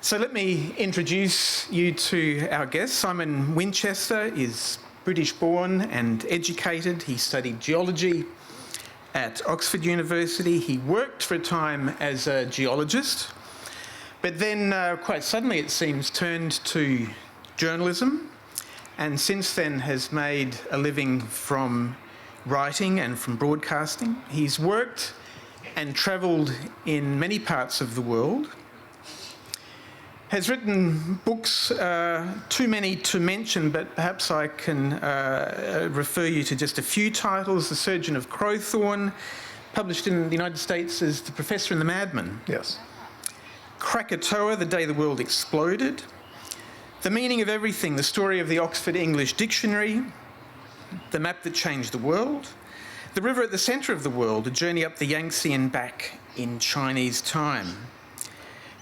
So let me introduce you to our guest. Simon Winchester is British-born and educated. He studied geology at Oxford University. He worked for a time as a geologist, but then quite suddenly, it seems, turned to journalism, and since then has made a living from writing and from broadcasting. He's worked and travelled in many parts of the world, has written books, too many to mention, but perhaps I can refer you to just a few titles. The Surgeon of Crowthorne, published in the United States as The Professor and the Madman. Yes. Krakatoa, The Day the World Exploded. The Meaning of Everything, the story of the Oxford English Dictionary. The Map That Changed the World. The River at the Centre of the World, a journey up the Yangtze and back in Chinese time.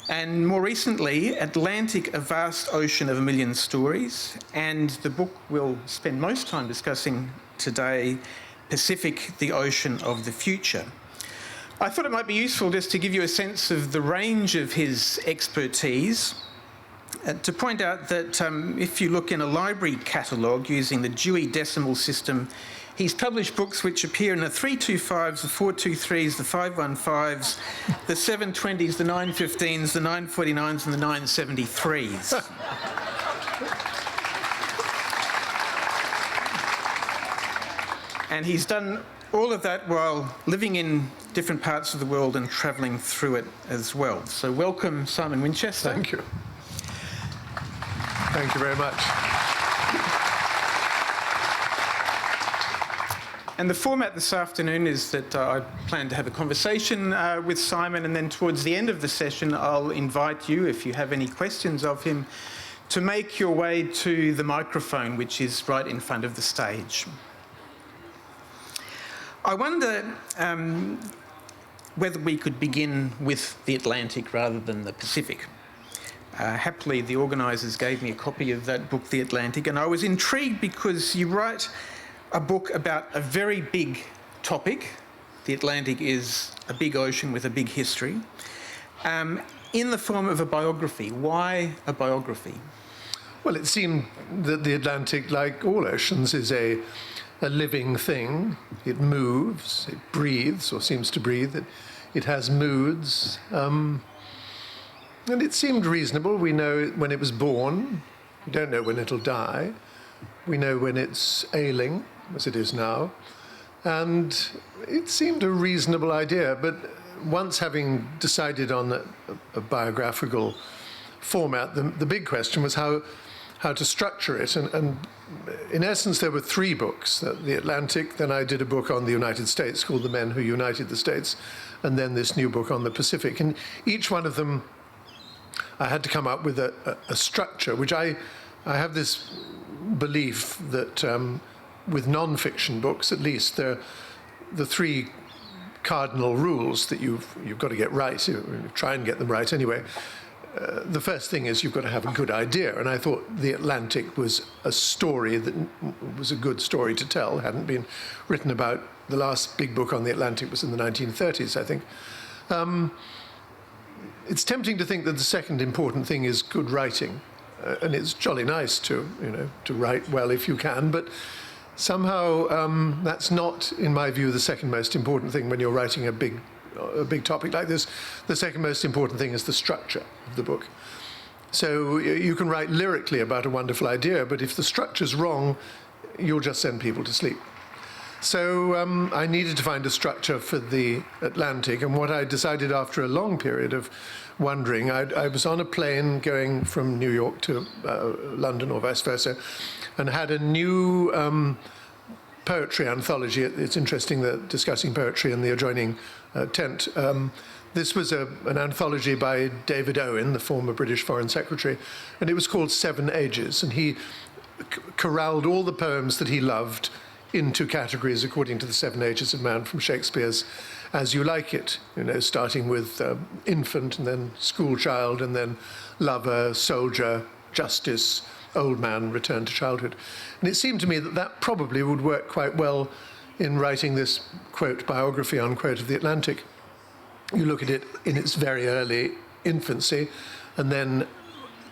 And more recently, Atlantic, a vast ocean of a million stories. And the book we'll spend most time discussing today, Pacific, the Ocean of the Future. I thought it might be useful just to give you a sense of the range of his expertise, to point out that if you look in a library catalogue using the Dewey Decimal System, he's published books which appear in the 325s, the 423s, the 515s, the 720s, the 915s, the 949s and the 973s. And he's done all of that while living in different parts of the world and travelling through it as well. So welcome, Simon Winchester. Thank you. Thank you very much. And the format this afternoon is that I plan to have a conversation with Simon, and then towards the end of the session I'll invite you, if you have any questions of him, to make your way to the microphone, which is right in front of the stage. I wonder whether we could begin with the Atlantic rather than the Pacific. Happily, the organisers gave me a copy of that book, The Atlantic, and I was intrigued because you write a book about a very big topic. The Atlantic is a big ocean with a big history, in the form of a biography. Why a biography? Well, it seemed that the Atlantic, like all oceans, is a living thing. It moves, it breathes, or seems to breathe. It has moods. And it seemed reasonable. We know when it was born. We don't know when it'll die. We know when it's ailing, as it is now. And it seemed a reasonable idea. But once having decided on a biographical format, the big question was how to structure it. And in essence, there were three books. The Atlantic, then I did a book on the United States called The Men Who United the States, and then this new book on the Pacific. And each one of them, I had to come up with a structure, which I have this belief that with non-fiction books, at least, the three cardinal rules that you've got to get right. You try and get them right anyway. The first thing is you've got to have a good idea, and I thought The Atlantic was a story that was a good story to tell. Hadn't been written about. The last big book on the Atlantic was in the 1930s, I think. It's tempting to think that the second important thing is good writing, and it's jolly nice to write well if you can, but somehow that's not, in my view, the second most important thing when you're writing a big topic like this. The second most important thing is the structure of the book. So you can write lyrically about a wonderful idea, but if the structure's wrong, you'll just send people to sleep. So I needed to find a structure for the Atlantic, and what I decided after a long period of wondering, I was on a plane going from New York to London or vice versa, and had a new poetry anthology. It's interesting that discussing poetry in the adjoining tent. This was an anthology by David Owen, the former British Foreign Secretary, and it was called 7 Ages, and he corralled all the poems that he loved into categories according to the 7 Ages of Man, from Shakespeare's As You Like It, starting with infant, and then school child, and then lover, soldier, justice, old man, return to childhood. And it seemed to me that that probably would work quite well in writing this, quote, biography, unquote, of the Atlantic. You look at it in its very early infancy, and then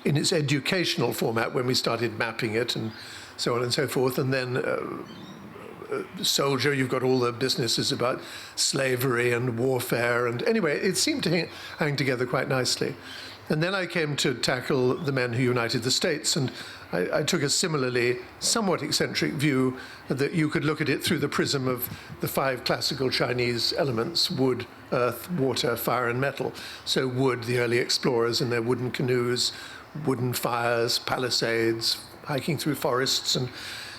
in its educational format when we started mapping it and so on and so forth, and then soldier, you've got all the businesses about slavery and warfare, and anyway, it seemed to hang together quite nicely. And then I came to tackle the men who united the states, and I took a similarly somewhat eccentric view that you could look at it through the prism of the 5 classical Chinese elements: wood, earth, water, fire, and metal. So wood, the early explorers and their wooden canoes, wooden fires, palisades, hiking through forests, and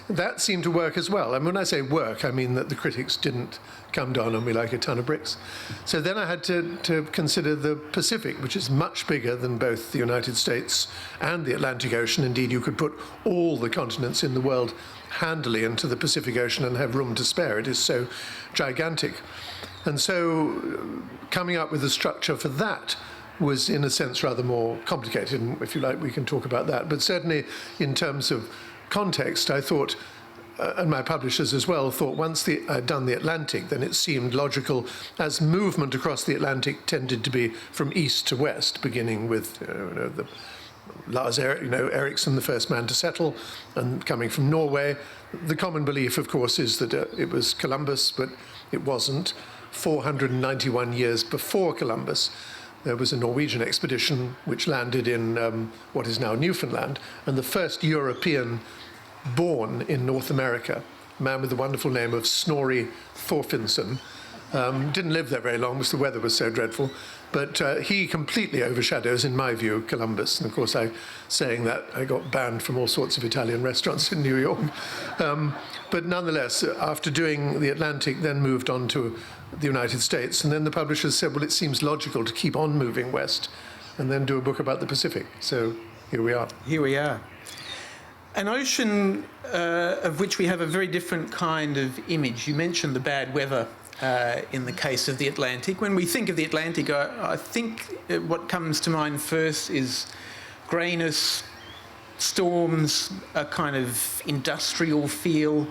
that seemed to work as well. And when I say work, I mean that the critics didn't come down on me like a ton of bricks. So then I had to consider the Pacific, which is much bigger than both the United States and the Atlantic Ocean. Indeed, you could put all the continents in the world handily into the Pacific Ocean and have room to spare. It is so gigantic. And so coming up with a structure for that was, in a sense, rather more complicated. And if you like, we can talk about that. But certainly in terms of context, I thought, and my publishers as well, thought once I'd done the Atlantic, then it seemed logical, as movement across the Atlantic tended to be from east to west, beginning with the Lars Ericsson, the first man to settle, and coming from Norway. The common belief, of course, is that it was Columbus, but it wasn't. 491 years before Columbus, there was a Norwegian expedition which landed in what is now Newfoundland, and the first European born in North America, a man with the wonderful name of Snorri Thorfinnsson. Didn't live there very long because the weather was so dreadful, but he completely overshadows, in my view, Columbus. And of course, saying that, I got banned from all sorts of Italian restaurants in New York. But nonetheless, after doing the Atlantic, then moved on to the United States. And then the publishers said, well, it seems logical to keep on moving west and then do a book about the Pacific. So here we are. Here we are. An ocean of which we have a very different kind of image. You mentioned the bad weather in the case of the Atlantic. When we think of the Atlantic, I think what comes to mind first is greyness, storms, a kind of industrial feel.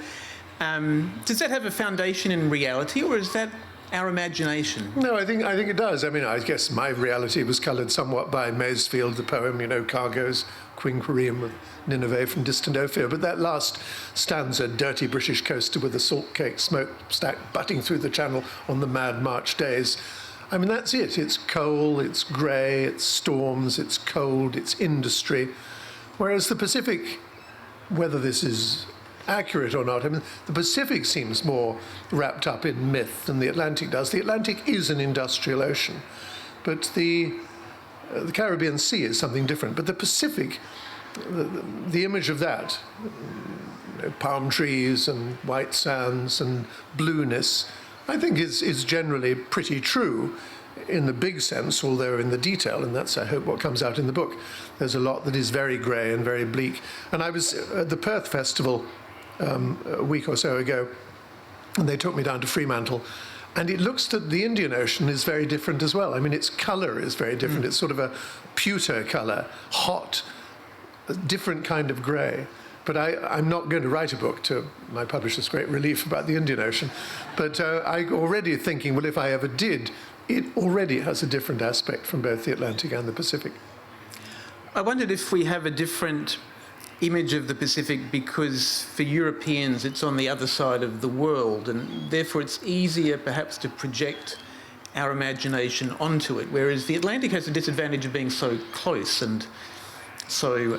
Does that have a foundation in reality, or is that our imagination? No, I think it does. I mean, I guess my reality was coloured somewhat by Masefield, the poem, cargoes, quinquirium of Nineveh from distant Ophir. But that last stanza, dirty British coaster with a salt cake smokestack butting through the channel on the mad March days, I mean, that's it. It's coal, it's grey, it's storms, it's cold, it's industry. Whereas the Pacific, whether this is accurate or not, I mean, the Pacific seems more wrapped up in myth than the Atlantic does. The Atlantic is an industrial ocean, but the Caribbean Sea is something different. But the Pacific, the image of that, palm trees and white sands and blueness, I think is generally pretty true in the big sense, although in the detail, and that's, I hope, what comes out in the book, there's a lot that is very grey and very bleak. And I was at the Perth Festival a week or so ago, and they took me down to Fremantle, and it looks that the Indian Ocean is very different as well. I mean, its colour is very different. It's sort of a pewter colour, hot, a different kind of grey. But I'm not going to write a book, to my publisher's great relief, about the Indian Ocean. But I'm already thinking, well, if I ever did, it already has a different aspect from both the Atlantic and the Pacific. I wondered if we have a different image of the Pacific because for Europeans it's on the other side of the world, and therefore it's easier perhaps to project our imagination onto it, whereas the Atlantic has the disadvantage of being so close and so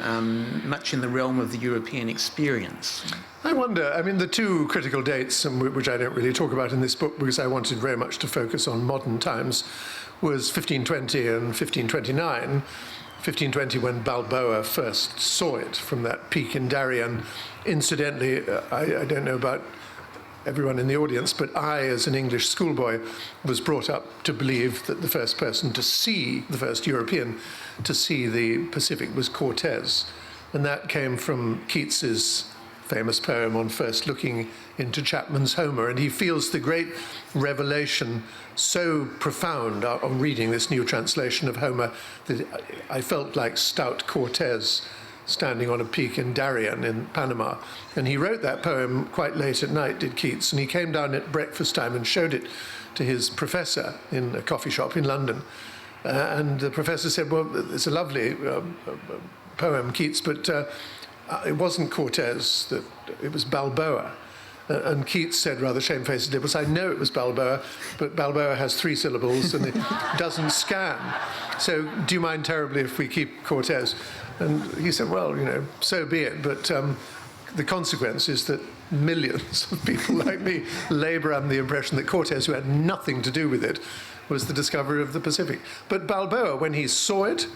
much in the realm of the European experience. I wonder, I mean, the two critical dates, which I don't really talk about in this book because I wanted very much to focus on modern times, was 1520 and 1529. 1520, when Balboa first saw it from that peak in Darien. Incidentally, I don't know about everyone in the audience, but I, as an English schoolboy, was brought up to believe that the first person to see, the first European to see the Pacific was Cortes. And that came from Keats's famous poem on first looking into Chapman's Homer, and he feels the great revelation so profound on reading this new translation of Homer that I felt like stout Cortes standing on a peak in Darien in Panama. And he wrote that poem quite late at night, did Keats, and he came down at breakfast time and showed it to his professor in a coffee shop in London. And the professor said, well, it's a lovely poem, Keats, but it wasn't Cortes, that it was Balboa. And Keats said rather shamefacedly, "Well, I know it was Balboa, but Balboa has 3 syllables and it doesn't scan. So do you mind terribly if we keep Cortes?" And he said, well, so be it. But the consequence is that millions of people like me labour under the impression that Cortes, who had nothing to do with it, was the discoverer of the Pacific. But Balboa, when he saw it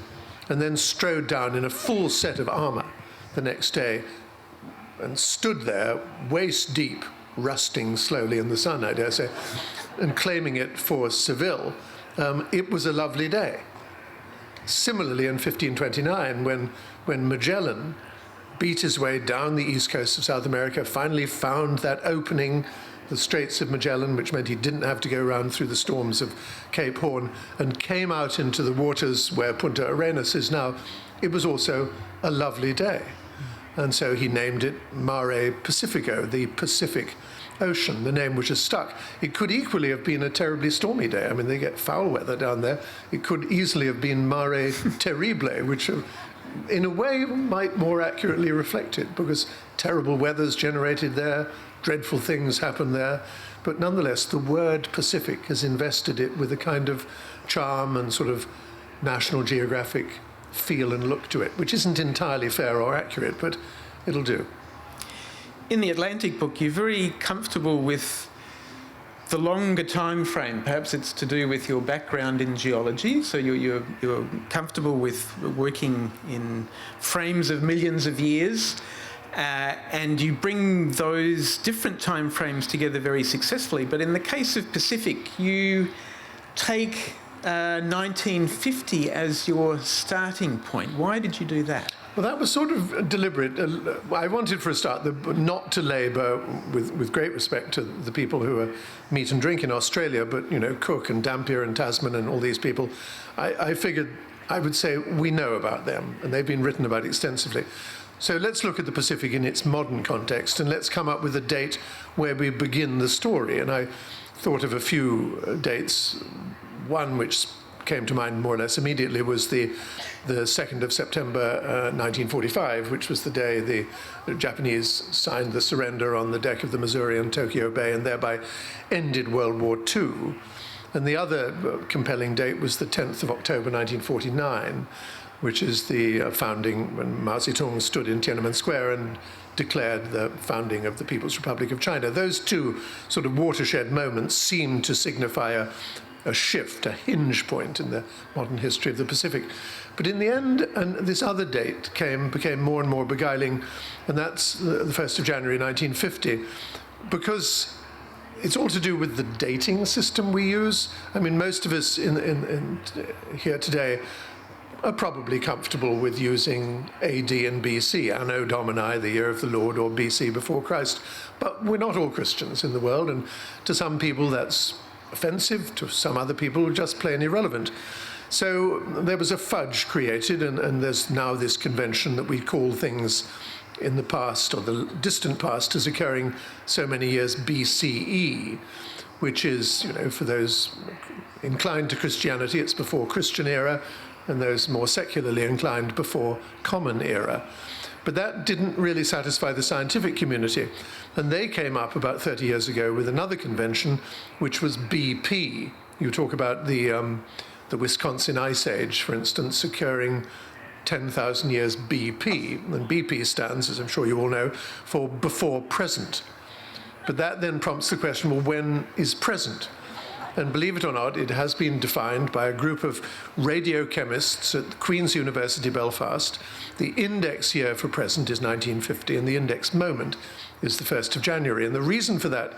and then strode down in a full set of armour the next day, and stood there, waist deep, rusting slowly in the sun, I dare say, and claiming it for Seville, it was a lovely day. Similarly, in 1529, when Magellan beat his way down the east coast of South America, finally found that opening, the Straits of Magellan, which meant he didn't have to go around through the storms of Cape Horn, and came out into the waters where Punta Arenas is now, it was also a lovely day. And so he named it Mare Pacifico, the Pacific Ocean, the name which has stuck. It could equally have been a terribly stormy day. I mean, they get foul weather down there. It could easily have been Mare Terrible, which in a way might more accurately reflect it, because terrible weather's generated there, dreadful things happen there. But nonetheless, the word Pacific has invested it with a kind of charm and sort of National Geographic feel and look to it, which isn't entirely fair or accurate, but it'll do. In the Atlantic book, you're very comfortable with the longer time frame. Perhaps it's to do with your background in geology, so you're comfortable with working in frames of millions of years, and you bring those different time frames together very successfully. But in the case of Pacific, you take 1950 as your starting point. Why did you do that? Well, that was sort of deliberate. I wanted, for a start, not to labour, with great respect to the people who are meat and drink in Australia, but, Cook and Dampier and Tasman and all these people. I figured I would say we know about them, and they've been written about extensively. So let's look at the Pacific in its modern context, and let's come up with a date where we begin the story. And I thought of a few dates. One which came to mind more or less immediately was the 2nd of September 1945, which was the day the Japanese signed the surrender on the deck of the Missouri in Tokyo Bay and thereby ended World War II. And the other compelling date was the 10th of October 1949, which is the founding, when Mao Zedong stood in Tiananmen Square and declared the founding of the People's Republic of China. Those two sort of watershed moments seem to signify a shift, a hinge point in the modern history of the Pacific. But in the end, and this other date became more and more beguiling, and that's the 1st of January 1950, because it's all to do with the dating system we use. I mean, most of us in here today are probably comfortable with using AD and BC, Anno Domini, the year of the Lord, or BC, before Christ. But we're not all Christians in the world, and to some people that's offensive, to some other people just plain irrelevant. So there was a fudge created, and there's now this convention that we call things in the past, or the distant past, as occurring so many years BCE, which is, for those inclined to Christianity, it's before Christian era, and those more secularly inclined before Common Era. But that didn't really satisfy the scientific community. And they came up about 30 years ago with another convention, which was BP. You talk about the Wisconsin Ice Age, for instance, occurring 10,000 years BP. And BP stands, as I'm sure you all know, for before present. But that then prompts the question, well, when is present? And believe it or not, it has been defined by a group of radiochemists at Queen's University, Belfast. The index year for present is 1950, and the index moment is the 1st of January. And the reason for that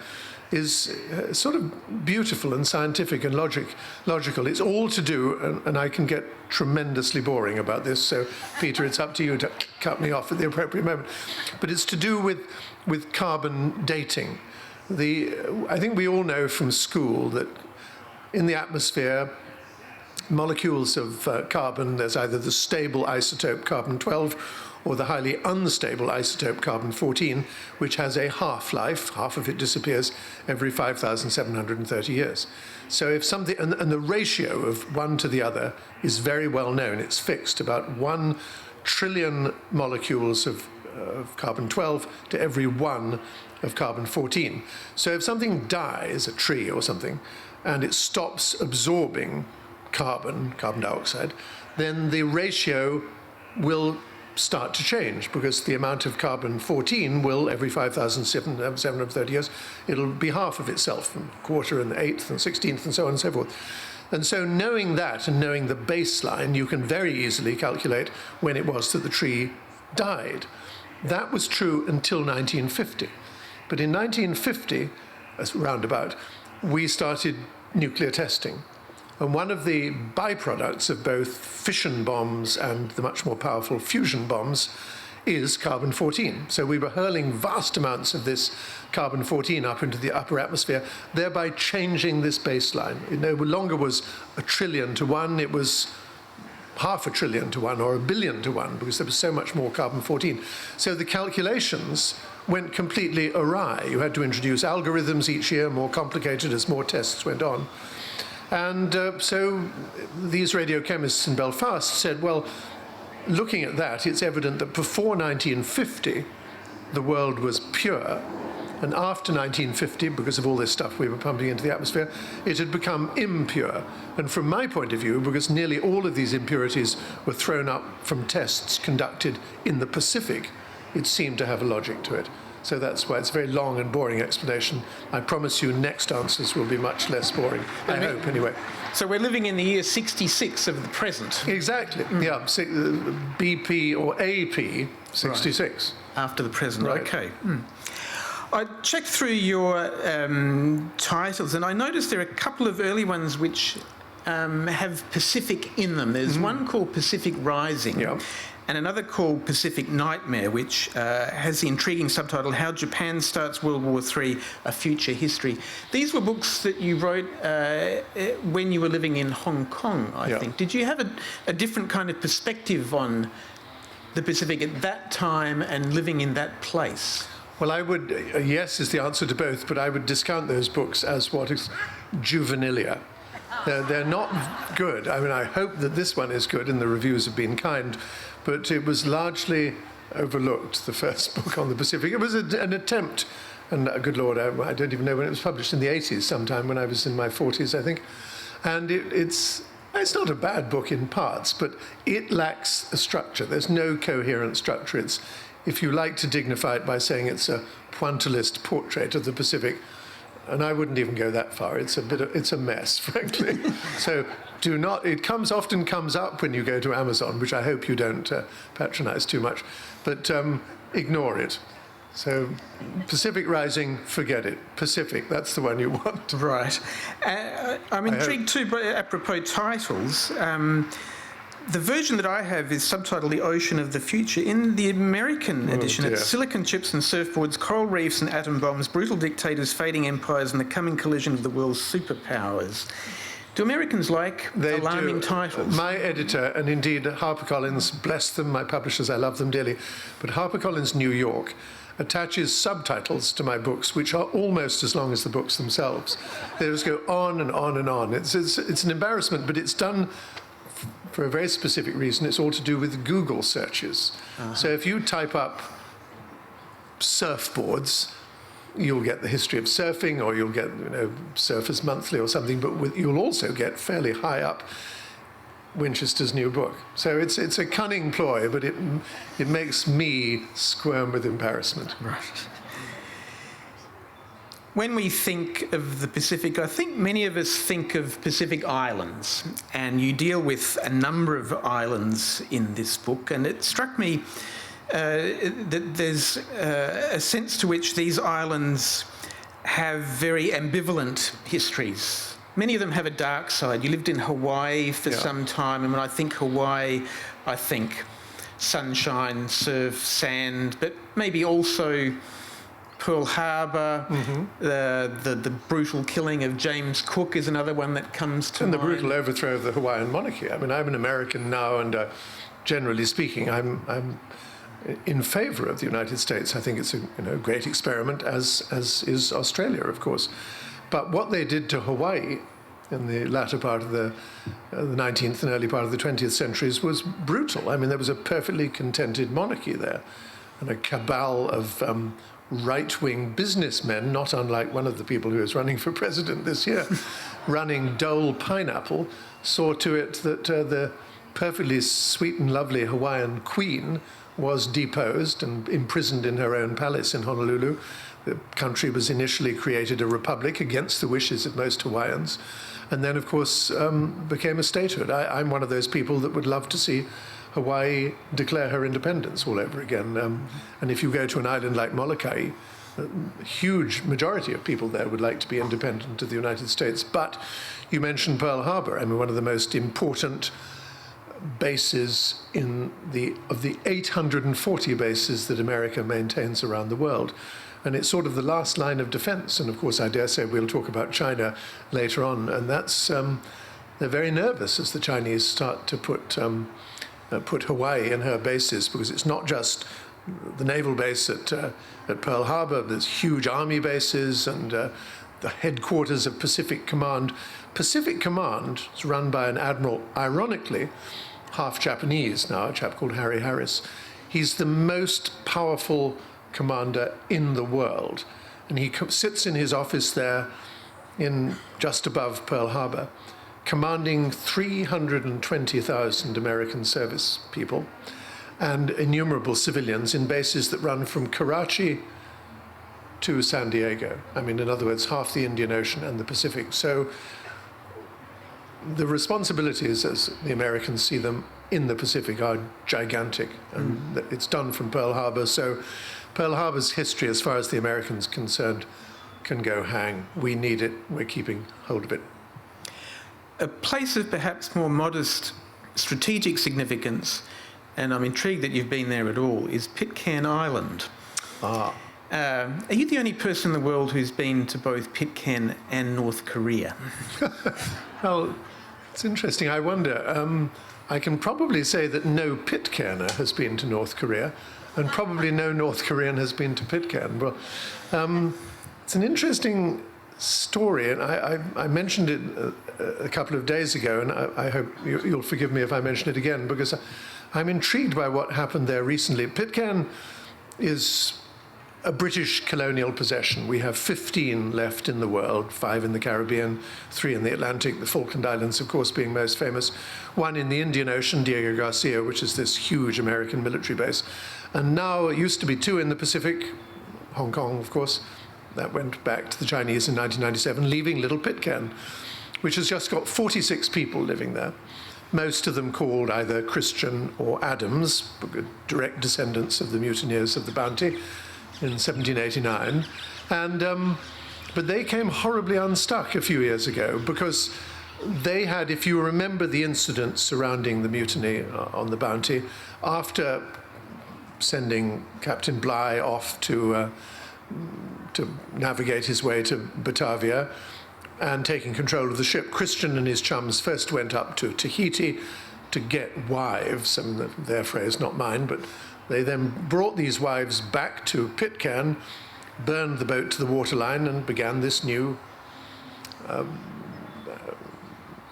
is sort of beautiful and scientific and logical. It's all to do, and I can get tremendously boring about this, so Peter, it's up to you to cut me off at the appropriate moment. But it's to do with carbon dating. I think we all know from school that in the atmosphere, molecules of carbon, there's either the stable isotope carbon-12 or the highly unstable isotope carbon-14, which has a half-life, half of it disappears every 5,730 years. So if something, and the ratio of one to the other is very well known, it's fixed, about 1 trillion molecules of carbon-12 to every 1 of carbon-14. So if something dies, a tree or something, and it stops absorbing carbon dioxide, then the ratio will start to change, because the amount of carbon-14 will, every 5,730 years, it'll be half of itself, a quarter and the 8th and 16th and so on and so forth. And so knowing that and knowing the baseline, you can very easily calculate when it was that the tree died. That was true until 1950. But in 1950, as roundabout, we started nuclear testing. And one of the byproducts of both fission bombs and the much more powerful fusion bombs is carbon-14. So we were hurling vast amounts of this carbon-14 up into the upper atmosphere, thereby changing this baseline. It no longer was 1 trillion to 1, it was half a trillion to 1 or 1 billion to 1, because there was so much more carbon-14. So the calculations went completely awry. You had to introduce algorithms each year, more complicated as more tests went on. And so these radiochemists in Belfast said, well, looking at that, it's evident that before 1950, the world was pure. And after 1950, because of all this stuff we were pumping into the atmosphere, it had become impure. And from my point of view, because nearly all of these impurities were thrown up from tests conducted in the Pacific, it seemed to have a logic to it. So that's why it's a very long and boring explanation. I promise you next answers will be much less boring. I hope, anyway. So we're living in the year 66 of the present. Exactly. Yeah, BP or AP 66. Right. After the present, right. Okay. I checked through your titles, and I noticed there are a couple of early ones which have Pacific in them. There's one called Pacific Rising. Yeah. And another called Pacific Nightmare, which has the intriguing subtitle, How Japan Starts World War III, A Future History. These were books that you wrote when you were living in Hong Kong, I think. Did you have a different kind of perspective on the Pacific at that time and living in that place? Well, I would, yes is the answer to both, but I would discount those books as what is juvenilia. They're not good. I mean, I hope that this one is good and the reviews have been kind, but it was largely overlooked, the first book on the Pacific. It was an attempt, and good Lord, I don't even know when it was published, in the 80s sometime, when I was in my 40s, I think. And it's not a bad book in parts, but it lacks a structure. There's no coherent structure. It's, if you like to dignify it by saying it's a pointillist portrait of the Pacific, and I wouldn't even go that far. It's a mess, frankly. So do not. It often comes up when you go to Amazon, which I hope you don't patronize too much, but ignore it. So Pacific Rising, forget it. Pacific, that's the one you want. Right. I'm intrigued too, by apropos titles. The version that I have is subtitled The Ocean of the Future. In the American edition, it's Silicon Chips and Surfboards, Coral Reefs and Atom Bombs, Brutal Dictators, Fading Empires and the Coming Collision of the World's Superpowers. Do Americans like alarming titles? My editor, and indeed HarperCollins, bless them, my publishers, I love them dearly, but HarperCollins New York attaches subtitles to my books which are almost as long as the books themselves. They just go on and on and on. It's an embarrassment, but it's done for a very specific reason. It's all to do with Google searches. So if you type up surfboards, you'll get the history of surfing, or you'll get Surfers Monthly or something, but you'll also get fairly high up Winchester's new book. So it's a cunning ploy, but it makes me squirm with embarrassment. Right. When we think of the Pacific, I think many of us think of Pacific islands, and you deal with a number of islands in this book, and it struck me that there's a sense to which these islands have very ambivalent histories. Many of them have a dark side. You lived in Hawaii for some time, and when I think Hawaii, I think sunshine, surf, sand, but maybe also Pearl Harbor, the brutal killing of James Cook is another one that comes to mind. And the brutal overthrow of the Hawaiian monarchy. I mean, I'm an American now, and generally speaking, I'm in favour of the United States. I think it's a great experiment, as is Australia, of course. But what they did to Hawaii in the latter part of the 19th and early part of the 20th centuries was brutal. I mean, there was a perfectly contented monarchy there, and a cabal of right-wing businessmen, not unlike one of the people who is running for president this year, running Dole Pineapple, saw to it that the perfectly sweet and lovely Hawaiian queen was deposed and imprisoned in her own palace in Honolulu. The country was initially created a republic against the wishes of most Hawaiians, and then, of course, became a statehood. I'm one of those people that would love to see Hawaii declare her independence all over again. And if you go to an island like Molokai, a huge majority of people there would like to be independent of the United States. But you mentioned Pearl Harbor. I mean, one of the most important bases of the 840 bases that America maintains around the world. And it's sort of the last line of defense. And of course, I dare say we'll talk about China later on. And that's, they're very nervous as the Chinese start to put Hawaii in her bases, because it's not just the naval base at Pearl Harbor. There's huge army bases and the headquarters of Pacific Command. Pacific Command is run by an admiral, ironically, half Japanese now, a chap called Harry Harris. He's the most powerful commander in the world, and he sits in his office there in just above Pearl Harbor, commanding 320,000 American service people and innumerable civilians in bases that run from Karachi to San Diego. I mean, in other words, half the Indian Ocean and the Pacific. So the responsibilities, as the Americans see them, in the Pacific are gigantic. And it's done from Pearl Harbor. So Pearl Harbor's history, as far as the Americans are concerned, can go hang. We need it. We're keeping hold of it. A place of perhaps more modest strategic significance, and I'm intrigued that you've been there at all, is Pitcairn Island. Are you the only person in the world who's been to both Pitcairn and North Korea? Well, it's interesting. I wonder. I can probably say that no Pitcairner has been to North Korea, and probably no North Korean has been to Pitcairn. Well, it's an interesting story, and I mentioned it a couple of days ago, and I hope you'll forgive me if I mention it again, because I'm intrigued by what happened there recently. Pitcairn is a British colonial possession. We have 15 left in the world, 5 in the Caribbean, 3 in the Atlantic, the Falkland Islands, of course, being most famous, 1 in the Indian Ocean, Diego Garcia, which is this huge American military base. And now it used to be 2 in the Pacific, Hong Kong, of course. That went back to the Chinese in 1997, leaving little Pitcairn, which has just got 46 people living there, most of them called either Christian or Adams, direct descendants of the mutineers of the Bounty in 1789. But they came horribly unstuck a few years ago, because they had, if you remember the incidents surrounding the mutiny on the Bounty, after sending Captain Bligh off to navigate his way to Batavia and taking control of the ship, Christian and his chums first went up to Tahiti to get wives, I mean, their phrase, not mine, but they then brought these wives back to Pitcairn, burned the boat to the waterline, and began this new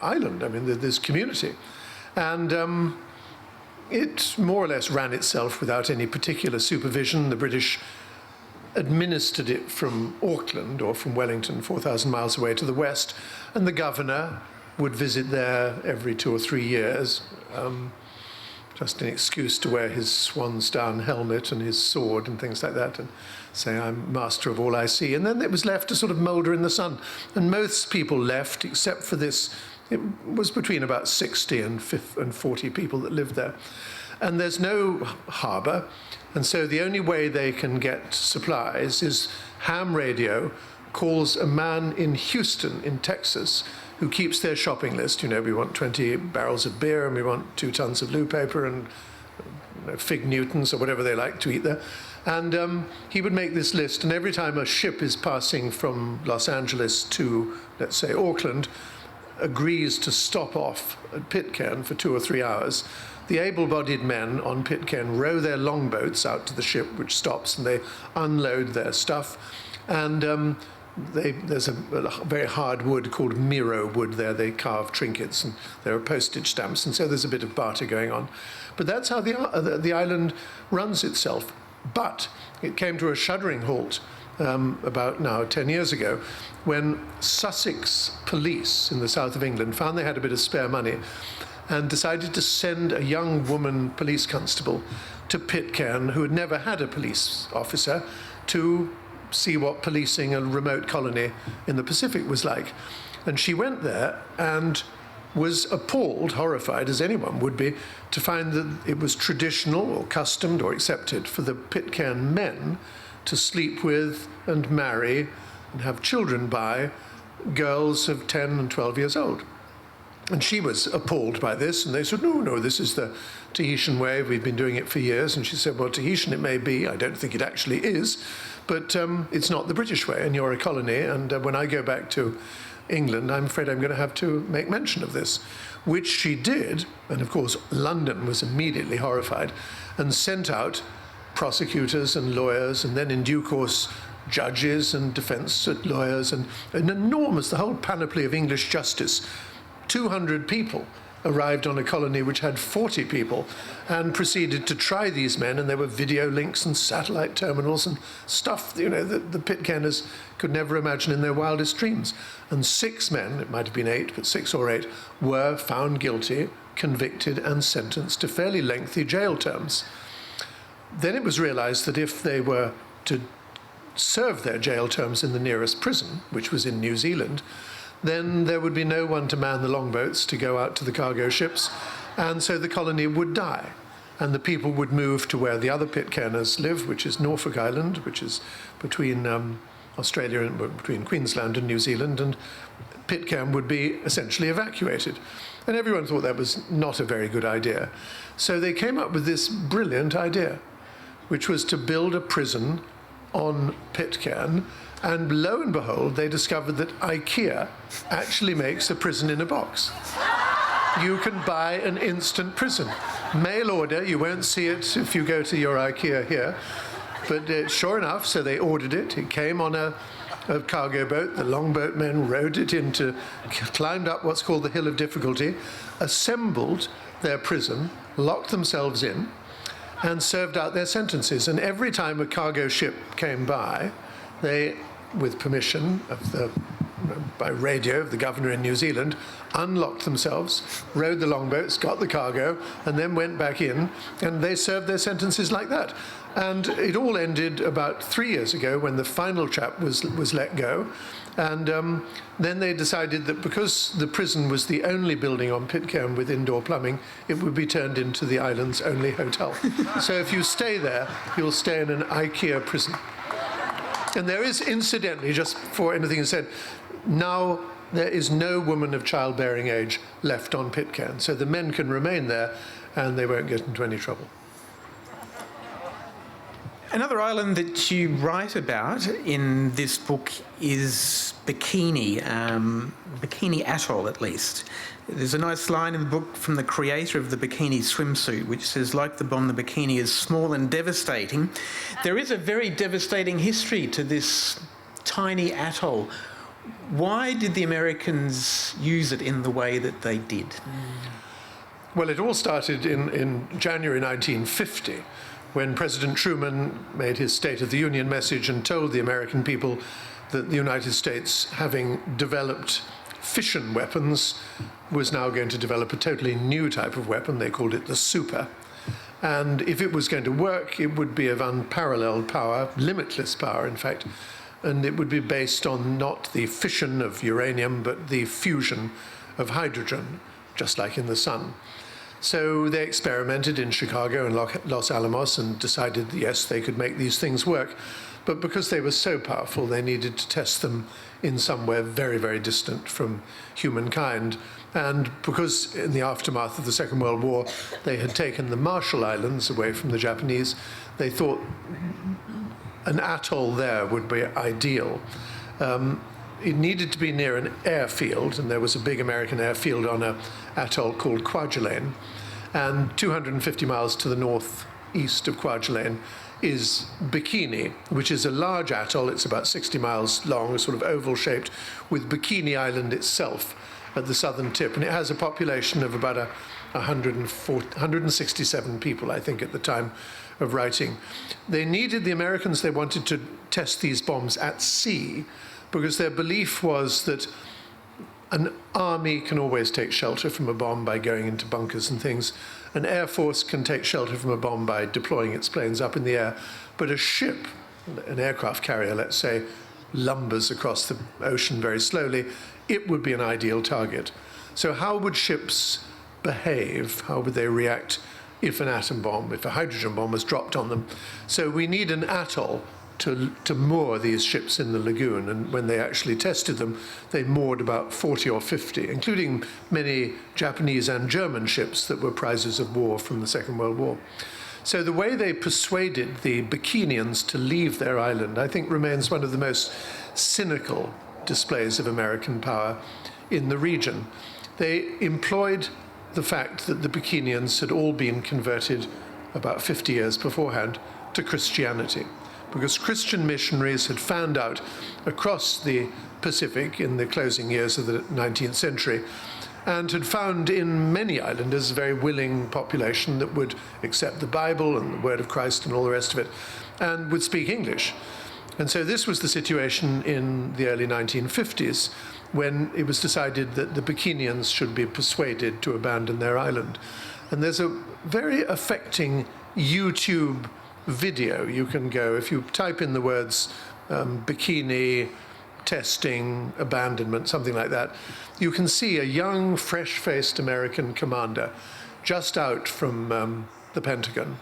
island, I mean, this community. And it more or less ran itself without any particular supervision. The British administered it from Auckland, or from Wellington, 4,000 miles away to the west, and the governor would visit there every 2 or 3 years, just an excuse to wear his swan's down helmet and his sword and things like that, and say, I'm master of all I see. And then it was left to sort of moulder in the sun. And most people left, except for this. It was between about 60 and 40 people that lived there. And there's no harbour, and so the only way they can get supplies is ham radio calls a man in Houston, in Texas, who keeps their shopping list. You know, we want 20 barrels of beer, and we want 2 tons of loo paper, and fig Newtons, or whatever they like to eat there. And he would make this list, and every time a ship is passing from Los Angeles to, let's say, Auckland, agrees to stop off at Pitcairn for 2 or 3 hours, the able-bodied men on Pitcairn row their longboats out to the ship, which stops, and they unload their stuff. And there's a very hard wood called Miro wood there. They carve trinkets, and there are postage stamps, and so there's a bit of barter going on. But that's how the island runs itself. But it came to a shuddering halt about now 10 years ago, when Sussex police in the south of England found they had a bit of spare money and decided to send a young woman police constable to Pitcairn, who had never had a police officer, to see what policing a remote colony in the Pacific was like. And she went there and was appalled, horrified, as anyone would be, to find that it was traditional or customed or accepted for the Pitcairn men to sleep with and marry and have children by girls of 10 and 12 years old. And she was appalled by this, and they said, no, this is the Tahitian way, we've been doing it for years. And she said, well, Tahitian it may be, I don't think it actually is, but it's not the British way, and you're a colony, and when I go back to England, I'm afraid I'm going to have to make mention of this, which she did, and of course London was immediately horrified, and sent out prosecutors and lawyers, and then in due course judges and defence lawyers, and the whole panoply of English justice. 200 people arrived on a colony which had 40 people and proceeded to try these men, and there were video links and satellite terminals and stuff, that the Pitcairners could never imagine in their wildest dreams. And 6 men, it might have been 8, but 6 or 8, were found guilty, convicted and sentenced to fairly lengthy jail terms. Then it was realised that if they were to serve their jail terms in the nearest prison, which was in New Zealand, then there would be no one to man the longboats to go out to the cargo ships, and so the colony would die. And the people would move to where the other Pitcairners live, which is Norfolk Island, which is between Australia and between Queensland and New Zealand, and Pitcairn would be essentially evacuated. And everyone thought that was not a very good idea. So they came up with this brilliant idea, which was to build a prison on Pitcairn. And lo and behold, they discovered that IKEA actually makes a prison in a box. You can buy an instant prison. Mail order, you won't see it if you go to your IKEA here. But sure enough, so they ordered it. It came on a cargo boat. The longboat men rowed it climbed up what's called the Hill of Difficulty, assembled their prison, locked themselves in, and served out their sentences. And every time a cargo ship came by, they, with permission by radio of the governor in New Zealand, unlocked themselves, rowed the longboats, got the cargo, and then went back in, and they served their sentences like that. And it all ended about 3 years ago when the final chap was let go. And then they decided that because the prison was the only building on Pitcairn with indoor plumbing, it would be turned into the island's only hotel. So if you stay there, you'll stay in an IKEA prison. And there is, incidentally, just before anything is said, now there is no woman of childbearing age left on Pitcairn. So the men can remain there and they won't get into any trouble. Another island that you write about in this book is Bikini, Bikini Atoll at least. There's a nice line in the book from the creator of the bikini swimsuit, which says, like the bomb, the bikini is small and devastating. There is a very devastating history to this tiny atoll. Why did the Americans use it in the way that they did? Well, it all started in January 1950, when President Truman made his State of the Union message and told the American people that the United States, having developed fission weapons, was now going to develop a totally new type of weapon. They called it the super. And if it was going to work, it would be of unparalleled power, limitless power, in fact, and it would be based on not the fission of uranium, but the fusion of hydrogen, just like in the sun. So they experimented in Chicago and Los Alamos and decided that, yes, they could make these things work. But because they were so powerful, they needed to test them in somewhere very, very distant from humankind. And because in the aftermath of the Second World War, they had taken the Marshall Islands away from the Japanese, they thought an atoll there would be ideal. It needed to be near an airfield, and there was a big American airfield on an atoll called Kwajalein. And 250 miles to the northeast of Kwajalein is Bikini, which is a large atoll. It's about 60 miles long, sort of oval-shaped, with Bikini Island itself at the southern tip. And it has a population of about 167 people, I think, at the time of writing. The Americans, they wanted to test these bombs at sea because their belief was that an army can always take shelter from a bomb by going into bunkers and things. An air force can take shelter from a bomb by deploying its planes up in the air. But a ship, an aircraft carrier, let's say, lumbers across the ocean very slowly, it would be an ideal target. So how would ships behave? How would they react if an atom bomb, if a hydrogen bomb was dropped on them? So we need an atoll to moor these ships in the lagoon. And when they actually tested them, they moored about 40 or 50, including many Japanese and German ships that were prizes of war from the Second World War. So the way they persuaded the Bikinians to leave their island, I think, remains one of the most cynical displays of American power in the region. They employed the fact that the Bikinians had all been converted about 50 years beforehand to Christianity, because Christian missionaries had found out across the Pacific in the closing years of the 19th century and had found in many islanders a very willing population that would accept the Bible and the word of Christ and all the rest of it and would speak English. And so this was the situation in the early 1950s when it was decided that the Bikinians should be persuaded to abandon their island. And there's a very affecting YouTube video. You can go, if you type in the words bikini, testing, abandonment, something like that, you can see a young, fresh-faced American commander just out from the Pentagon.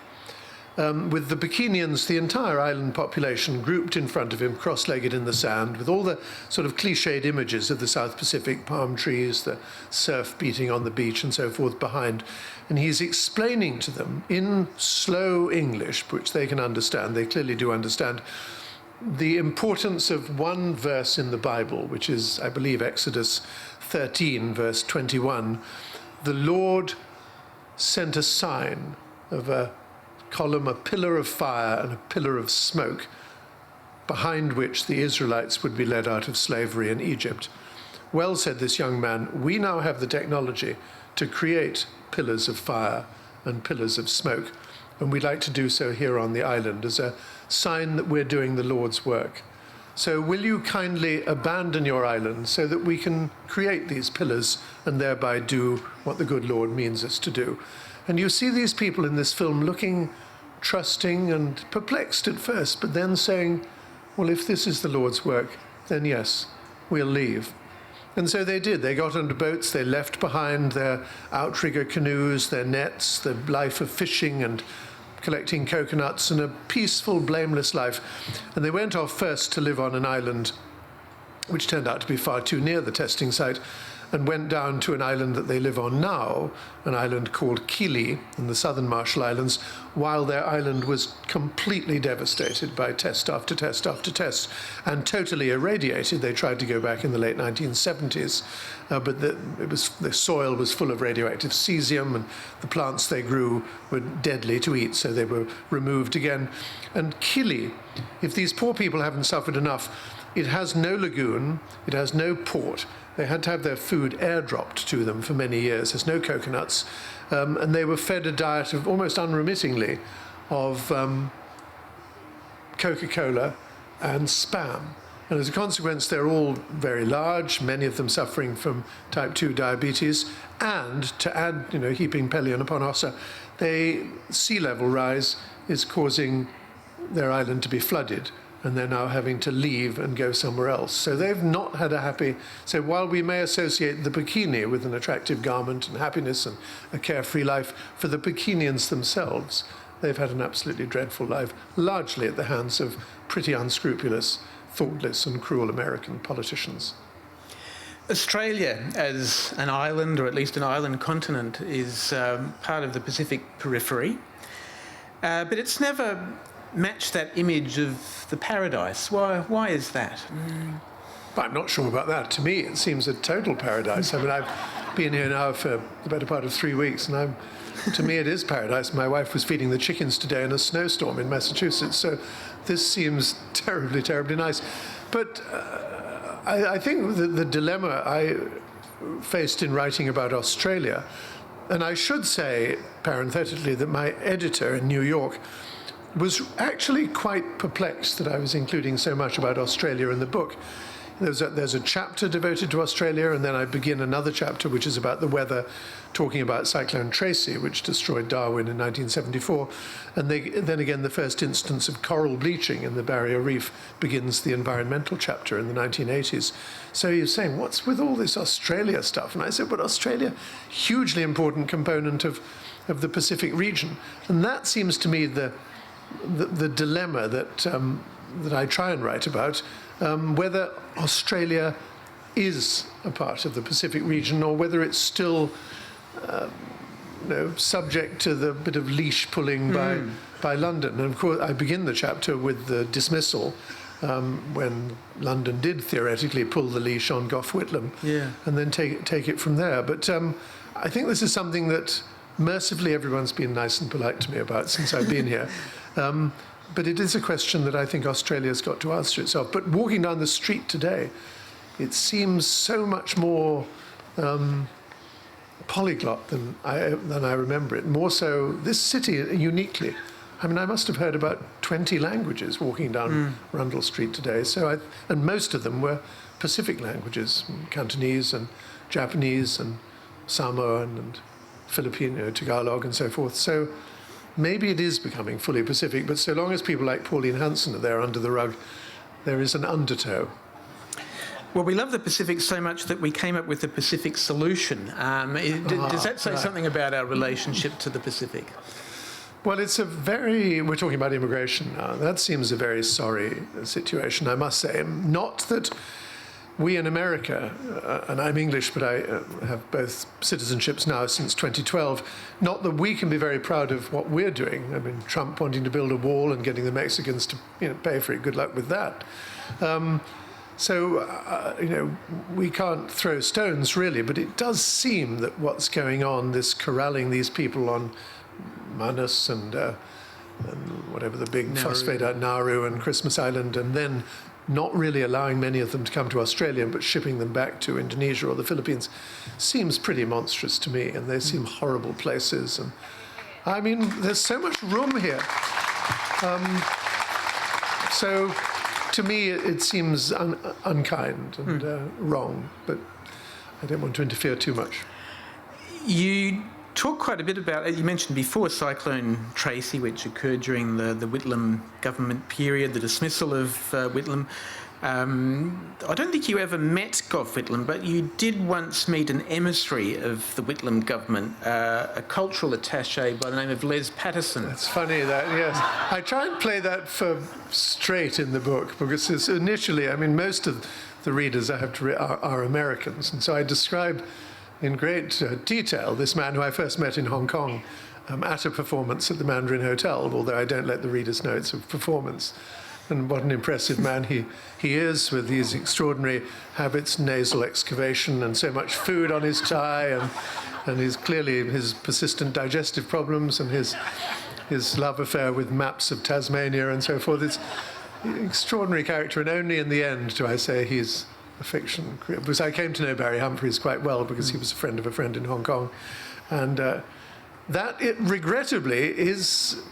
With the Bikinians, the entire island population grouped in front of him, cross-legged in the sand, with all the sort of cliched images of the South Pacific, palm trees, the surf beating on the beach and so forth behind. And he's explaining to them in slow English, which they can understand, they clearly do understand, the importance of one verse in the Bible, which is, I believe, Exodus 13, verse 21. The Lord sent a sign of a column, a pillar of fire and a pillar of smoke, behind which the Israelites would be led out of slavery in Egypt. Well, said this young man, we now have the technology to create pillars of fire and pillars of smoke, and we'd like to do so here on the island as a sign that we're doing the Lord's work. So will you kindly abandon your island so that we can create these pillars and thereby do what the good Lord means us to do? And you see these people in this film looking trusting and perplexed at first, but then saying, well, if this is the Lord's work, then yes, we'll leave. And so they did. They got onto boats, they left behind their outrigger canoes, their nets, the life of fishing and collecting coconuts, and a peaceful, blameless life. And they went off first to live on an island which turned out to be far too near the testing site, and went down to an island that they live on now, an island called Kili in the southern Marshall Islands, while their island was completely devastated by test after test after test and totally irradiated. They tried to go back in the late 1970s, but the soil was full of radioactive cesium, and the plants they grew were deadly to eat, so they were removed again. And Kili, if these poor people haven't suffered enough, it has no lagoon, it has no port. They had to have their food airdropped to them for many years. There's no coconuts. And they were fed a diet of almost unremittingly of Coca-Cola and Spam. And as a consequence, they're all very large, many of them suffering from type 2 diabetes. And to add, heaping Pelion upon Ossa, sea level rise is causing their island to be flooded. And they're now having to leave and go somewhere else. So they've not had a happy... So while we may associate the bikini with an attractive garment and happiness and a carefree life, for the Bikinians themselves, they've had an absolutely dreadful life, largely at the hands of pretty unscrupulous, thoughtless and cruel American politicians. Australia, as an island, or at least an island continent, is part of the Pacific periphery. But it's never match that image of the paradise. Why is that? I'm not sure about that. To me, it seems a total paradise. I mean, I've been here now for the better part of 3 weeks, and to me it is paradise. My wife was feeding the chickens today in a snowstorm in Massachusetts, so this seems terribly, terribly nice. But I think the dilemma I faced in writing about Australia, and I should say, parenthetically, that my editor in New York was actually quite perplexed that I was including so much about Australia in the book. There's a chapter devoted to Australia, and then I begin another chapter which is about the weather, talking about Cyclone Tracy, which destroyed Darwin in 1974. And then again, the first instance of coral bleaching in the Barrier Reef begins the environmental chapter in the 1980s. So he was saying, what's with all this Australia stuff? And I said, but Australia, hugely important component of the Pacific region. And that seems to me the dilemma that I try and write about, whether Australia is a part of the Pacific region or whether it's still subject to the bit of leash pulling by London. And of course, I begin the chapter with the dismissal when London did theoretically pull the leash on Gough Whitlam, and then take it from there. But I think this is something that mercifully everyone's been nice and polite to me about since I've been here. But it is a question that I think Australia's got to answer itself. But walking down the street today, it seems so much more polyglot than I remember it. More so, this city uniquely. I mean, I must have heard about 20 languages walking down Rundle Street today. And most of them were Pacific languages, Cantonese and Japanese and Samoan and Filipino, Tagalog and so forth. So maybe it is becoming fully Pacific, but so long as people like Pauline Hanson are there under the rug, there is an undertow. Well, we love the Pacific so much that we came up with the Pacific Solution. Does that say something about our relationship to the Pacific? Well, we're talking about immigration now. That seems a very sorry situation, I must say. Not that we in America, and I'm English, but I have both citizenships now since 2012, not that we can be very proud of what we're doing. I mean, Trump wanting to build a wall and getting the Mexicans to pay for it, good luck with that. We can't throw stones, really, but it does seem that what's going on, this corralling these people on Manus and whatever the big phosphate at Nauru and Christmas Island, and then not really allowing many of them to come to Australia, but shipping them back to Indonesia or the Philippines, seems pretty monstrous to me, and they seem horrible places. And I mean, there's so much room here. So to me, it seems unkind and wrong, but I don't want to interfere too much. You talk quite a bit about, you mentioned before, Cyclone Tracy, which occurred during the Whitlam government period, the dismissal of Whitlam. I don't think you ever met Gough Whitlam, but you did once meet an emissary of the Whitlam government, a cultural attaché by the name of Les Patterson. It's funny that, yes. I try and play that for straight in the book, because it's initially, I mean, most of the readers I have to read are Americans, and so I describe in great detail this man who I first met in Hong Kong at a performance at the Mandarin Hotel, although I don't let the readers know it's a performance. And what an impressive man he is, with these extraordinary habits, nasal excavation, and so much food on his tie, and his persistent digestive problems, and his love affair with maps of Tasmania and so forth. It's an extraordinary character, and only in the end do I say he's a fiction. Because I came to know Barry Humphries quite well because he was a friend of a friend in Hong Kong. And that, regrettably, is,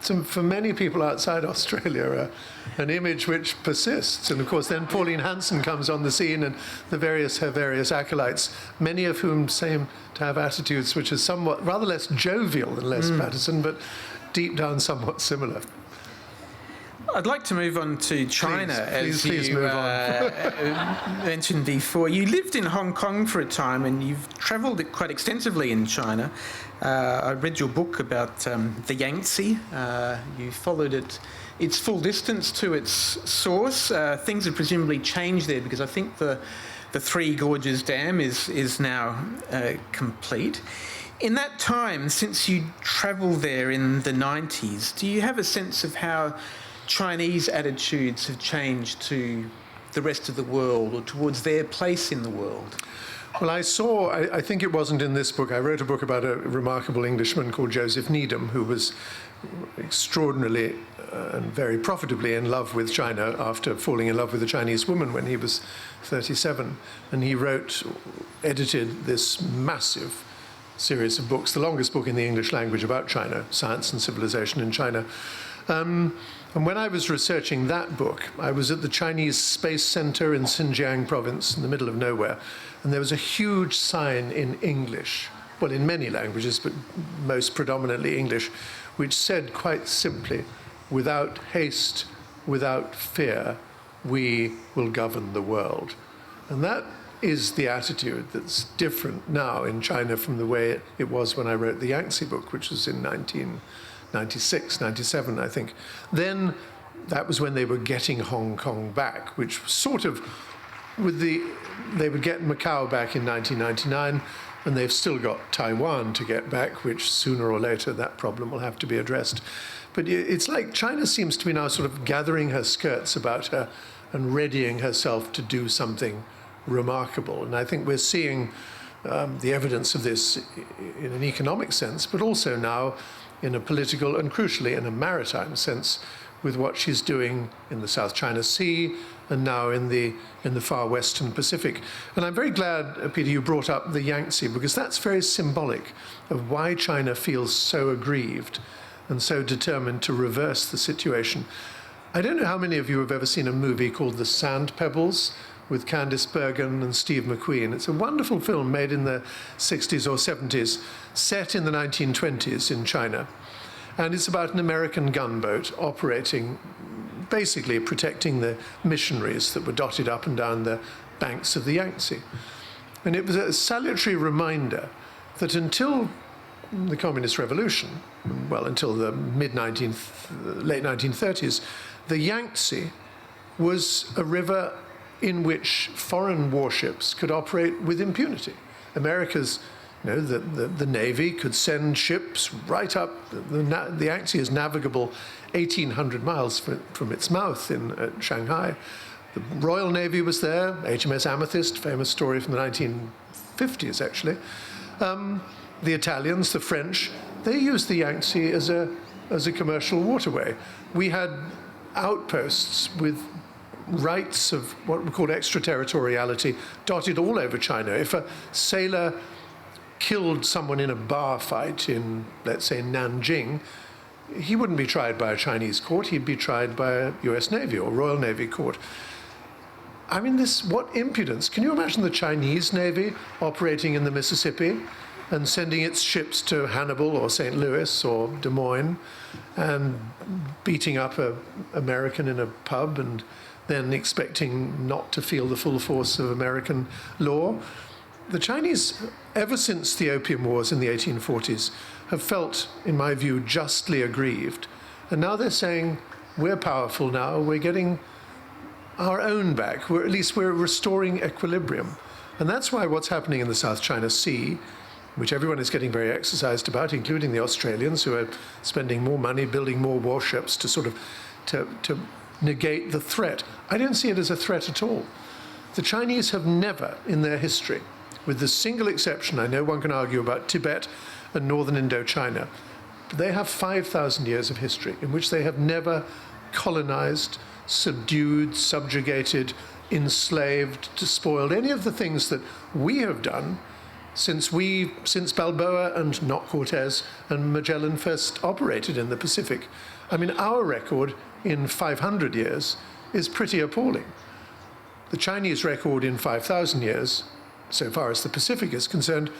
for many people outside Australia, an image which persists. And of course, then Pauline Hanson comes on the scene, and her various acolytes, many of whom seem to have attitudes which are somewhat rather less jovial than Les Patterson, but deep down somewhat similar. I'd like to move on to China, please move on. Mentioned before. You lived in Hong Kong for a time, and you've travelled quite extensively in China. I read your book about the Yangtze. You followed its full distance to its source. Things have presumably changed there, because I think the Three Gorges Dam is now complete. In that time, since you travelled there in the 90s, do you have a sense of how Chinese attitudes have changed to the rest of the world, or towards their place in the world? Well, I think it wasn't in this book. I wrote a book about a remarkable Englishman called Joseph Needham, who was extraordinarily and very profitably in love with China after falling in love with a Chinese woman when he was 37. And he edited this massive series of books, the longest book in the English language about China, Science and Civilization in China. And when I was researching that book, I was at the Chinese Space Center in Xinjiang province in the middle of nowhere, and there was a huge sign in English, well, in many languages, but most predominantly English, which said quite simply, "Without haste, without fear, we will govern the world." And that is the attitude that's different now in China from the way it was when I wrote the Yangtze book, which was in 1996, 97, I think. Then that was when they were getting Hong Kong back, which was sort of they would get Macau back in 1999, and they've still got Taiwan to get back, which sooner or later that problem will have to be addressed. But it's like China seems to be now sort of gathering her skirts about her and readying herself to do something remarkable. And I think we're seeing the evidence of this in an economic sense, but also now in a political and crucially in a maritime sense with what she's doing in the South China Sea and now in the far western Pacific. And I'm very glad, Peter, you brought up the Yangtze, because that's very symbolic of why China feels so aggrieved and so determined to reverse the situation. I don't know how many of you have ever seen a movie called The Sand Pebbles with Candice Bergen and Steve McQueen. It's a wonderful film made in the 60s or 70s, set in the 1920s in China. And it's about an American gunboat operating, basically protecting the missionaries that were dotted up and down the banks of the Yangtze. And it was a salutary reminder that until the Communist Revolution, well, until the late 1930s, the Yangtze was a river in which foreign warships could operate with impunity. America's, the Navy could send ships right up. The Yangtze is navigable 1,800 miles from its mouth in Shanghai. The Royal Navy was there, HMS Amethyst, famous story from the 1950s, actually. The Italians, the French, they used the Yangtze as a commercial waterway. We had outposts with rights of what we call extraterritoriality dotted all over China. If a sailor killed someone in a bar fight in, let's say, Nanjing, he wouldn't be tried by a Chinese court, he'd be tried by a US Navy or Royal Navy court. I mean, what impudence. Can you imagine the Chinese Navy operating in the Mississippi and sending its ships to Hannibal or St. Louis or Des Moines and beating up an American in a pub and then expecting not to feel the full force of American law? The Chinese, ever since the Opium Wars in the 1840s, have felt, in my view, justly aggrieved. And now they're saying, we're powerful now, we're getting our own back, at least we're restoring equilibrium. And that's why what's happening in the South China Sea, which everyone is getting very exercised about, including the Australians, who are spending more money building more warships to sort of to negate the threat. I don't see it as a threat at all. The Chinese have never in their history, with the single exception, I know one can argue about Tibet and northern Indochina, but they have 5,000 years of history in which they have never colonized, subdued, subjugated, enslaved, despoiled, any of the things that we have done since Balboa and not Cortez and Magellan first operated in the Pacific. I mean, our record in 500 years is pretty appalling. The Chinese record in 5,000 years, so far as the Pacific is concerned,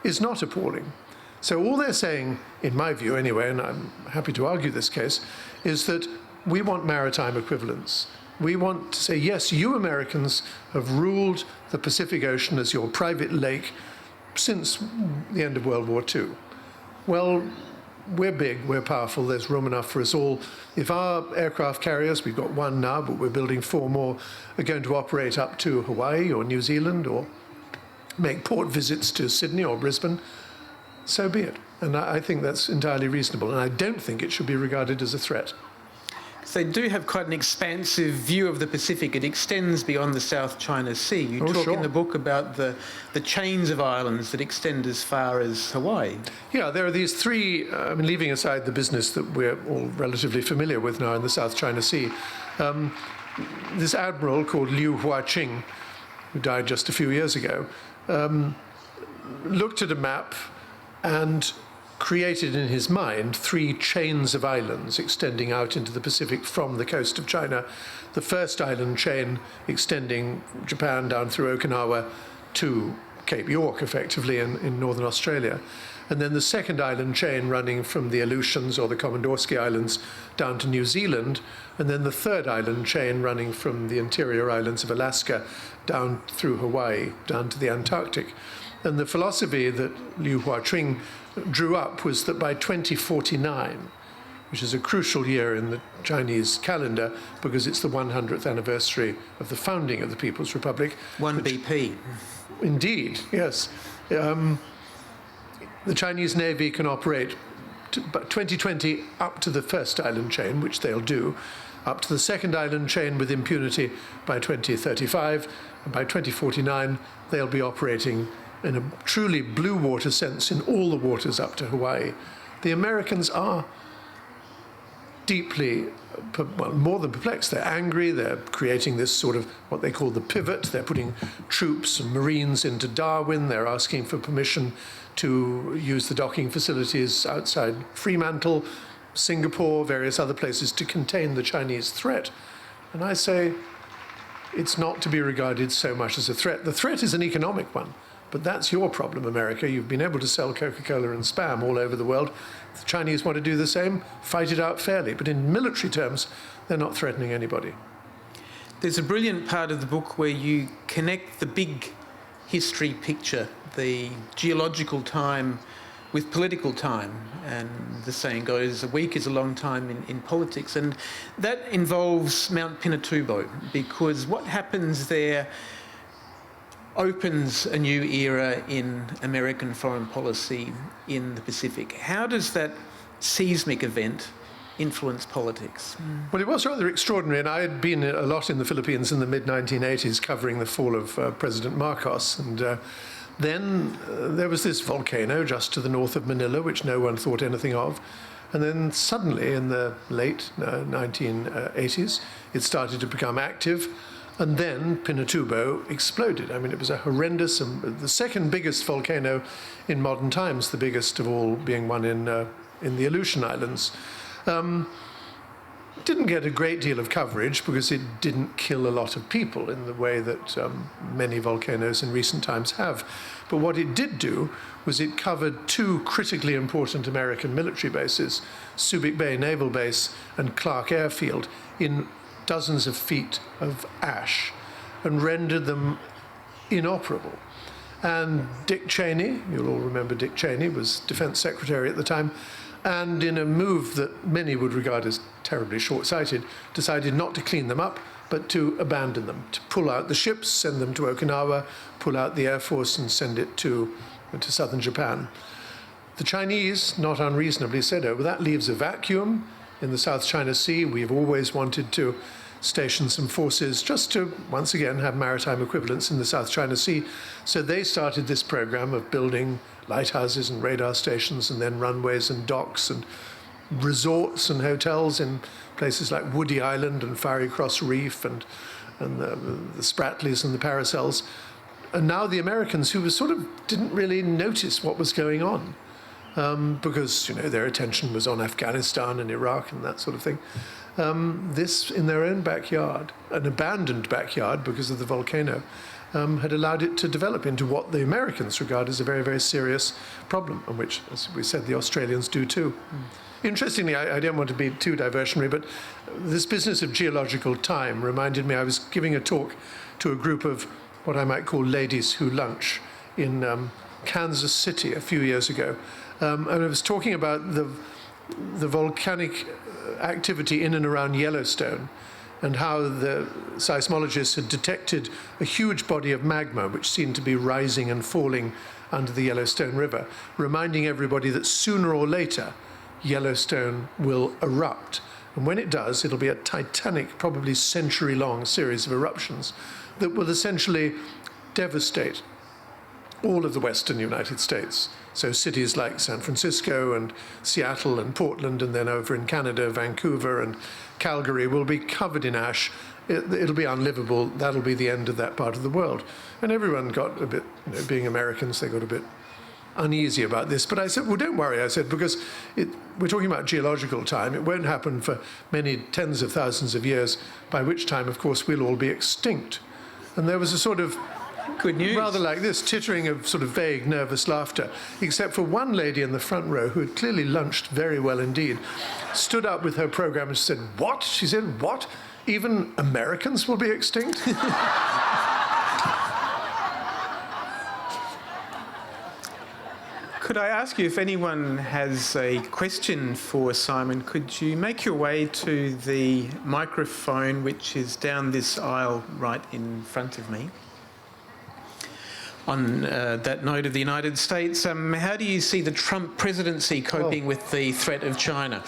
is not appalling. So all they're saying, in my view anyway, and I'm happy to argue this case, is that we want maritime equivalence. We want to say, yes, you Americans have ruled the Pacific Ocean as your private lake since the end of World War II. Well, we're big, we're powerful, there's room enough for us all. If our aircraft carriers, we've got one now, but we're building 4 more, are going to operate up to Hawaii or New Zealand or make port visits to Sydney or Brisbane, so be it. And I think that's entirely reasonable, and I don't think it should be regarded as a threat. So they do have quite an expansive view of the Pacific. It extends beyond the South China Sea. You talk in the book about the chains of islands that extend as far as Hawaii. Yeah, there are these three, leaving aside the business that we're all relatively familiar with now in the South China Sea, this admiral called Liu Huaqing, who died just a few years ago, looked at a map and created in his mind three chains of islands extending out into the Pacific from the coast of China. The first island chain extending Japan down through Okinawa to Cape York, effectively, in northern Australia. And then the second island chain running from the Aleutians or the Komondorski Islands down to New Zealand. And then the third island chain running from the interior islands of Alaska down through Hawaii, down to the Antarctic. And the philosophy that Liu Huaqing drew up was that by 2049, which is a crucial year in the Chinese calendar because it's the 100th anniversary of the founding of the People's Republic. 1 BP. Indeed, yes. The Chinese Navy can operate by 2020 up to the first island chain, which they'll do, up to the second island chain with impunity by 2035, and by 2049 they'll be operating in a truly blue water sense in all the waters up to Hawaii. The Americans are deeply, well, more than perplexed. They're angry. They're creating this sort of what they call the pivot. They're putting troops and Marines into Darwin. They're asking for permission to use the docking facilities outside Fremantle, Singapore, various other places to contain the Chinese threat. And I say it's not to be regarded so much as a threat. The threat is an economic one. But that's your problem, America. You've been able to sell Coca-Cola and Spam all over the world. If the Chinese want to do the same, fight it out fairly. But in military terms, they're not threatening anybody. There's a brilliant part of the book where you connect the big history picture, the geological time, with political time. And the saying goes, a week is a long time in politics. And that involves Mount Pinatubo, because what happens there opens a new era in American foreign policy in the Pacific. How does that seismic event influence politics? Well, it was rather extraordinary, and I had been a lot in the Philippines in the mid-1980s covering the fall of President Marcos, and then there was this volcano just to the north of Manila, which no one thought anything of. And then suddenly, in the late 1980s, it started to become active. And then Pinatubo exploded. I mean, it was a horrendous, the second biggest volcano in modern times, the biggest of all being one in the Aleutian Islands. Didn't get a great deal of coverage because it didn't kill a lot of people in the way that many volcanoes in recent times have. But what it did do was it covered two critically important American military bases, Subic Bay Naval Base and Clark Airfield, in dozens of feet of ash, and rendered them inoperable. And Dick Cheney, you'll all remember Dick Cheney, was Defense Secretary at the time, and in a move that many would regard as terribly short-sighted, decided not to clean them up, but to abandon them, to pull out the ships, send them to Okinawa, pull out the Air Force and send it to southern Japan. The Chinese, not unreasonably, said, oh, well, that leaves a vacuum in the South China Sea. We've always wanted to station some forces just to, once again, have maritime equivalents in the South China Sea. So they started this program of building lighthouses and radar stations and then runways and docks and resorts and hotels in places like Woody Island and Fiery Cross Reef and the Spratlys and the Paracels. And now the Americans, who sort of didn't really notice what was going on, because their attention was on Afghanistan and Iraq and that sort of thing. This, in their own backyard, an abandoned backyard because of the volcano, had allowed it to develop into what the Americans regard as a very, very serious problem, and which, as we said, the Australians do too. Interestingly, I don't want to be too diversionary, but this business of geological time reminded me, I was giving a talk to a group of what I might call ladies who lunch in Kansas City a few years ago. And I was talking about the volcanic activity in and around Yellowstone and how the seismologists had detected a huge body of magma which seemed to be rising and falling under the Yellowstone River, reminding everybody that sooner or later Yellowstone will erupt And when it does, it'll be a titanic, probably century-long series of eruptions that will essentially devastate all of the western United States. So cities like San Francisco and Seattle and Portland, and then over in Canada, Vancouver and Calgary will be covered in ash. It'll be unlivable. That'll be the end of that part of the world. And everyone got a bit, being Americans, they got a bit uneasy about this. But I said, well, don't worry, I said, because we're talking about geological time. It won't happen for many tens of thousands of years, by which time, of course, we'll all be extinct. And there was a sort of, good news, rather like this, tittering of sort of vague, nervous laughter, except for one lady in the front row who had clearly lunched very well indeed, stood up with her program and said, what? She said, what? Even Americans will be extinct? Could I ask you if anyone has a question for Simon? Could you make your way to the microphone, which is down this aisle right in front of me? On that note of the United States, how do you see the Trump presidency coping with the threat of China?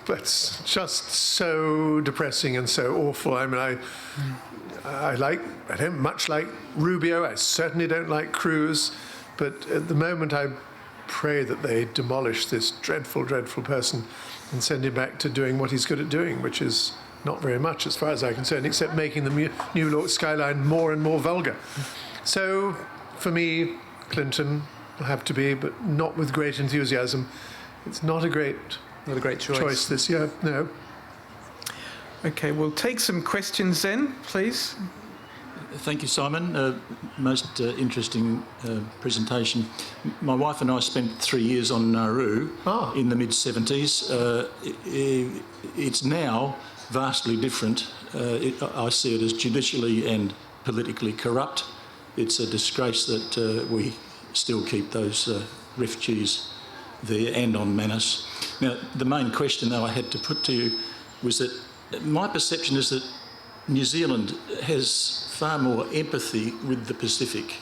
That's just so depressing and so awful. I mean, I don't much like Rubio. I certainly don't like Cruz. But at the moment, I pray that they demolish this dreadful, dreadful person and send him back to doing what he's good at doing, which is not very much, as far as I'm concerned, except making the New York skyline more and more vulgar. So, for me, Clinton will have to be, but not with great enthusiasm. It's not a great choice this year, no. Okay, we'll take some questions then, please. Thank you, Simon. Most interesting presentation. My wife and I spent 3 years on Nauru in the mid-70s. It's now vastly different. I see it as judicially and politically corrupt. It's a disgrace that we still keep those refugees there and on Manus. Now, the main question, though, I had to put to you was that my perception is that New Zealand has far more empathy with the Pacific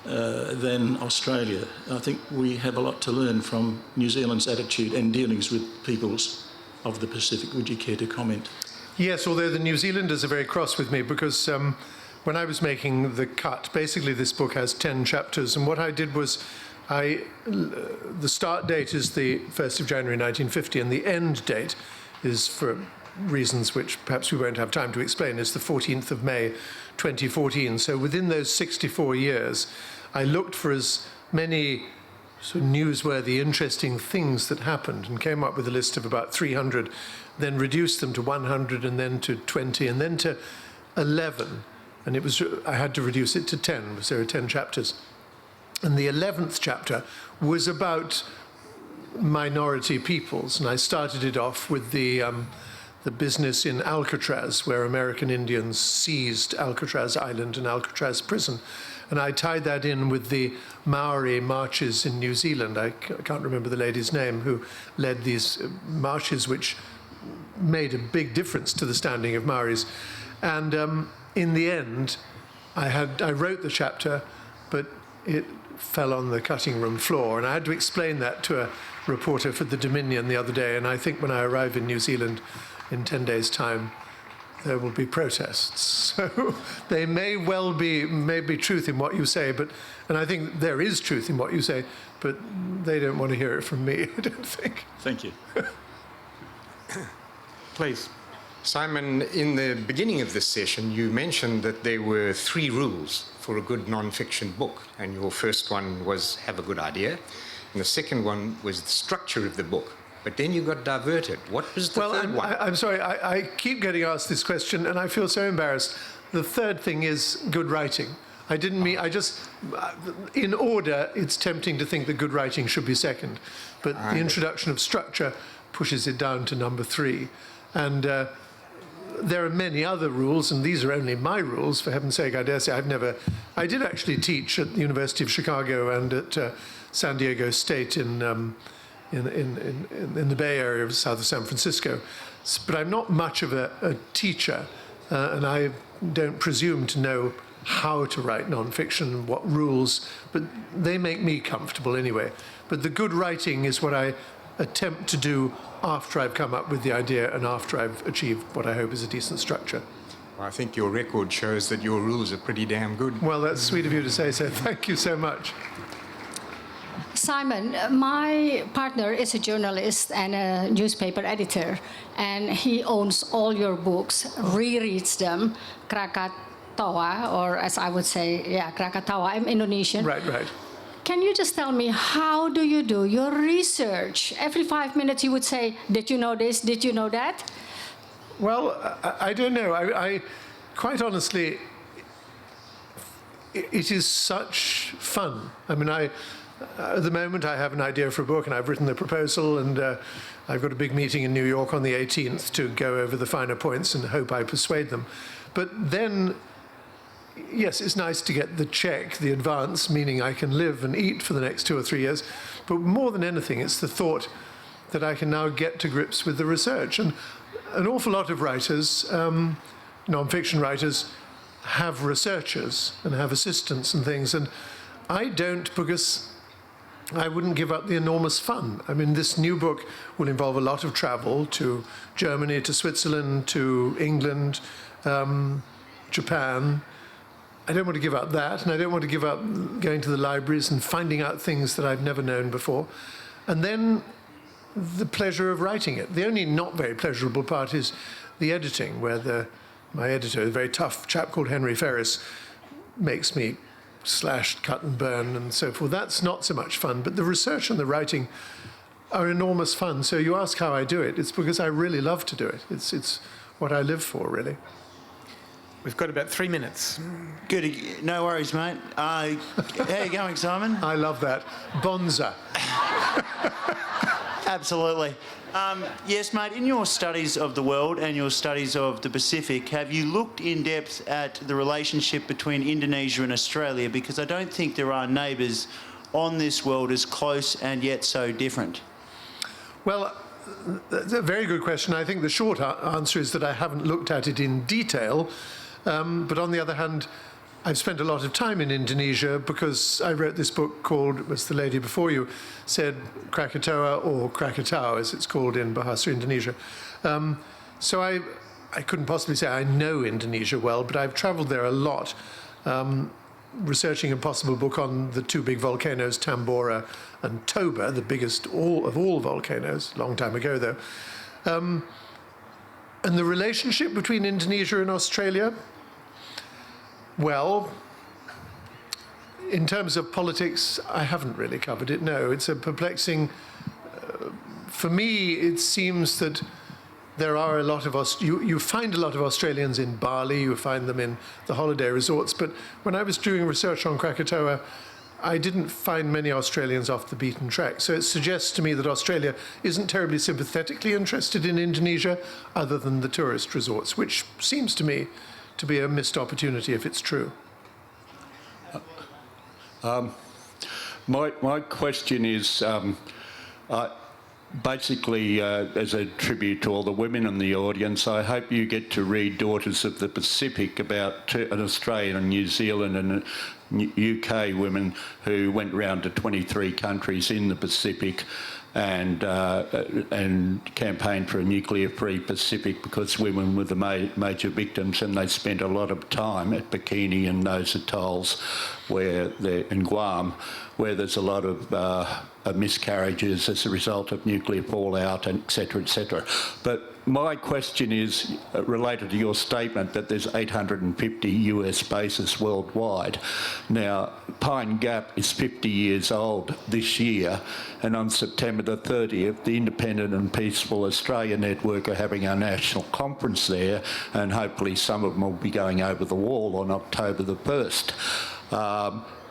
than Australia. I think we have a lot to learn from New Zealand's attitude and dealings with peoples of the Pacific. Would you care to comment? Yes, although the New Zealanders are very cross with me because when I was making the cut, basically this book has 10 chapters, and what I did was the start date is the 1st of January 1950, and the end date is, for reasons which perhaps we won't have time to explain, is the 14th of May 2014. So within those 64 years, I looked for as many sort of newsworthy, interesting things that happened and came up with a list of about 300, then reduced them to 100 and then to 20 and then to 11. And I had to reduce it to 10, because there are 10 chapters. And the 11th chapter was about minority peoples. And I started it off with the business in Alcatraz, where American Indians seized Alcatraz Island and Alcatraz Prison. And I tied that in with the Maori marches in New Zealand. I can't remember the lady's name who led these marches, which made a big difference to the standing of Maoris. And in the end, I wrote the chapter, but it fell on the cutting room floor. And I had to explain that to a reporter for the Dominion the other day. And I think when I arrive in New Zealand in 10 days' time, there will be protests. So there may be truth in what you say, and I think there is truth in what you say, but they don't want to hear it from me, I don't think. Thank you. Please. Simon, in the beginning of this session, you mentioned that there were 3 rules for a good non-fiction book, and your first one was have a good idea, and the second one was the structure of the book. But then you got diverted. What was the third one? I'm sorry, I keep getting asked this question, and I feel so embarrassed. The third thing is good writing. I didn't mean, in order, it's tempting to think that good writing should be second, but the introduction of structure pushes it down to number 3. And there are many other rules, and these are only my rules, for heaven's sake. I dare say I did actually teach at the University of Chicago and at San Diego State in the Bay Area of south of San Francisco. But I'm not much of a teacher, and I don't presume to know how to write nonfiction, what rules, but they make me comfortable anyway. But the good writing is what I attempt to do after I've come up with the idea and after I've achieved what I hope is a decent structure. Well, I think your record shows that your rules are pretty damn good. Well, that's sweet of you to say so. Thank you so much. Simon, my partner is a journalist and a newspaper editor, and he owns all your books, rereads them, Krakatawa, or as I would say, yeah, Krakatawa. I'm Indonesian. Right, right. Can you just tell me, how do you do your research? Every 5 minutes you would say, did you know this, did you know that? Well, I don't know. I quite honestly, it is such fun. I mean, at the moment I have an idea for a book and I've written the proposal, and I've got a big meeting in New York on the 18th to go over the finer points and hope I persuade them. But then, yes, it's nice to get the check, the advance, meaning I can live and eat for the next 2 or 3 years. But more than anything, it's the thought that I can now get to grips with the research. And an awful lot of writers, non-fiction writers, have researchers and have assistants and things. And I don't, because I wouldn't give up the enormous fun. I mean, this new book will involve a lot of travel to Germany, to Switzerland, to England, Japan. I don't want to give up that, and I don't want to give up going to the libraries and finding out things that I've never known before. And then the pleasure of writing it. The only not very pleasurable part is the editing, where my editor, a very tough chap called Henry Ferris, makes me slash, cut and burn and so forth. That's not so much fun, but the research and the writing are enormous fun. So you ask how I do it. It's because I really love to do it. It's what I live for, really. We've got about 3 minutes. Good. No worries, mate. How are you going, Simon? I love that. Bonza. Absolutely. Yes, mate, in your studies of the world and your studies of the Pacific, have you looked in depth at the relationship between Indonesia and Australia? Because I don't think there are neighbours on this world as close and yet so different. Well, that's a very good question. I think the short answer is that I haven't looked at it in detail. But on the other hand, I've spent a lot of time in Indonesia because I wrote this book called, as the lady before you said, Krakatoa, or Krakatau, as it's called in Bahasa Indonesia. So I couldn't possibly say I know Indonesia well, but I've travelled there a lot, researching a possible book on the 2 big volcanoes, Tambora and Toba, the biggest of all volcanoes, a long time ago though. And the relationship between Indonesia and Australia, well, in terms of politics, I haven't really covered it, no. It's a perplexing... for me, it seems that there are a lot of... You find a lot of Australians in Bali, you find them in the holiday resorts, but when I was doing research on Krakatoa, I didn't find many Australians off the beaten track. So it suggests to me that Australia isn't terribly sympathetically interested in Indonesia, other than the tourist resorts, which seems to me to be a missed opportunity if it's true. My question is, basically, as a tribute to all the women in the audience, I hope you get to read Daughters of the Pacific about an Australian and New Zealand and UK women who went round to 23 countries in the Pacific and campaigned for a nuclear-free Pacific, because women were the major victims, and they spent a lot of time at Bikini and those atolls where they're in Guam, where there's a lot of miscarriages as a result of nuclear fallout, and et cetera, et cetera. But my question is related to your statement that there's 850 US bases worldwide. Now, Pine Gap is 50 years old this year, and on September the 30th, the Independent and Peaceful Australia Network are having a national conference there, and hopefully some of them will be going over the wall on October the 1st.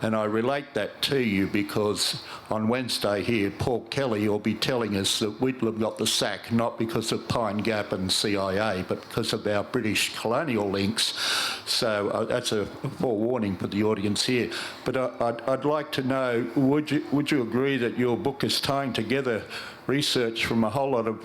And I relate that to you because on Wednesday here, Paul Kelly will be telling us that Whitlam got the sack not because of Pine Gap and CIA, but because of our British colonial links. So that's a forewarning for the audience here. But I'd like to know, would you agree that your book is tying together research from a whole lot of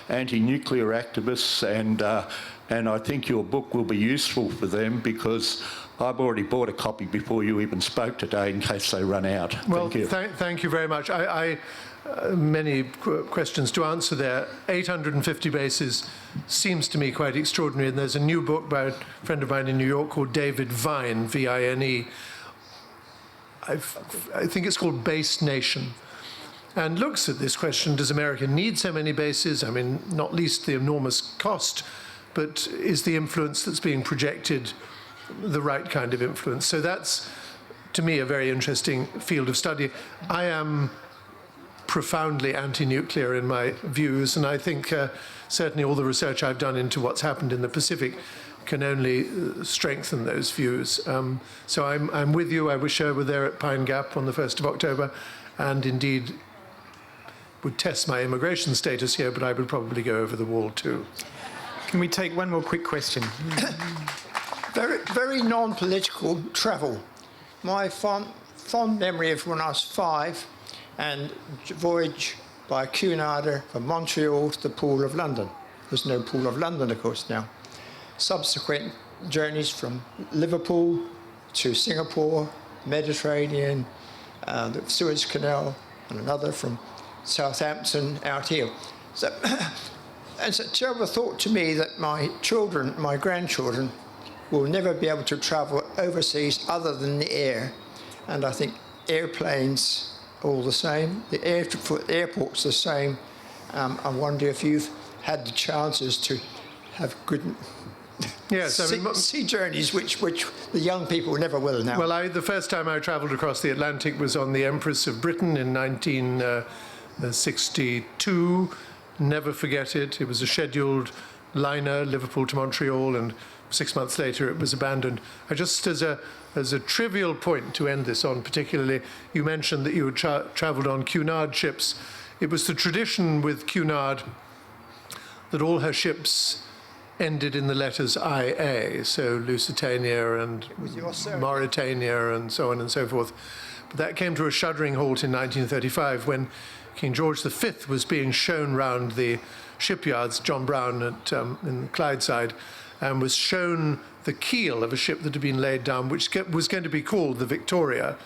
anti-nuclear activists, and I think your book will be useful for them, because I've already bought a copy before you even spoke today in case they run out. Well, Thank you. Thank you very much. Many questions to answer there. 850 bases seems to me quite extraordinary, and there's a new book by a friend of mine in New York called David Vine, V-I-N-E. I think it's called Base Nation, and looks at this question: does America need so many bases? I mean, not least the enormous cost, but is the influence that's being projected the right kind of influence? So that's, to me, a very interesting field of study. I am profoundly anti-nuclear in my views, and I think certainly all the research I've done into what's happened in the Pacific can only strengthen those views. So I'm with you. I wish I were there at Pine Gap on the 1st of October, and indeed would test my immigration status here, but I would probably go over the wall too. Can we take one more quick question? Very non-political travel. My fond memory of when I was 5 and voyage by Cunarder from Montreal to the Pool of London. There's no Pool of London, of course, now. Subsequent journeys from Liverpool to Singapore, Mediterranean, the Suez Canal, and another from Southampton out here. So it's a terrible thought to me that my children, my grandchildren, will never be able to travel overseas other than the air. And I think airplanes are all the same. The airport's the same. I wonder if you've had the chances to have good sea journeys, which the young people never will now. Well, the first time I travelled across the Atlantic was on the Empress of Britain in 1962. Never forget it. It was a scheduled liner, Liverpool to Montreal, and 6 months later it was abandoned. I just, as a trivial point to end this on, particularly, you mentioned that you had travelled on Cunard ships. It was the tradition with Cunard that all her ships ended in the letters IA, so Lusitania and Mauritania and so on and so forth. But that came to a shuddering halt in 1935 when King George V was being shown round the shipyards, John Brown in Clydeside, and was shown the keel of a ship that had been laid down, which was going to be called the Victoria,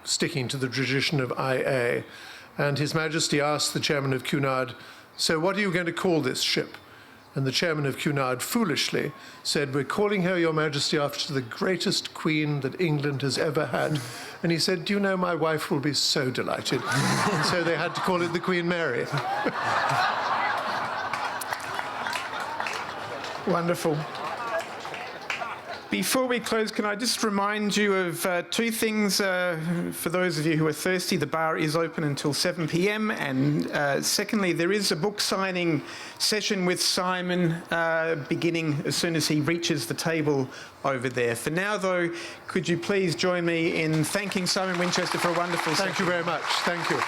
sticking to the tradition of IA. And His Majesty asked the chairman of Cunard, "So what are you going to call this ship?" And the chairman of Cunard foolishly said, "We're calling her, Your Majesty, after the greatest queen that England has ever had." And he said, "Do you know, my wife will be so delighted." And so they had to call it the Queen Mary. Wonderful. Before we close, can I just remind you of two things for those of you who are thirsty. The bar is open until 7 p.m. And secondly, there is a book signing session with Simon beginning as soon as he reaches the table over there. For now, though, could you please join me in thanking Simon Winchester for a wonderful session? Thank you very much. Thank you.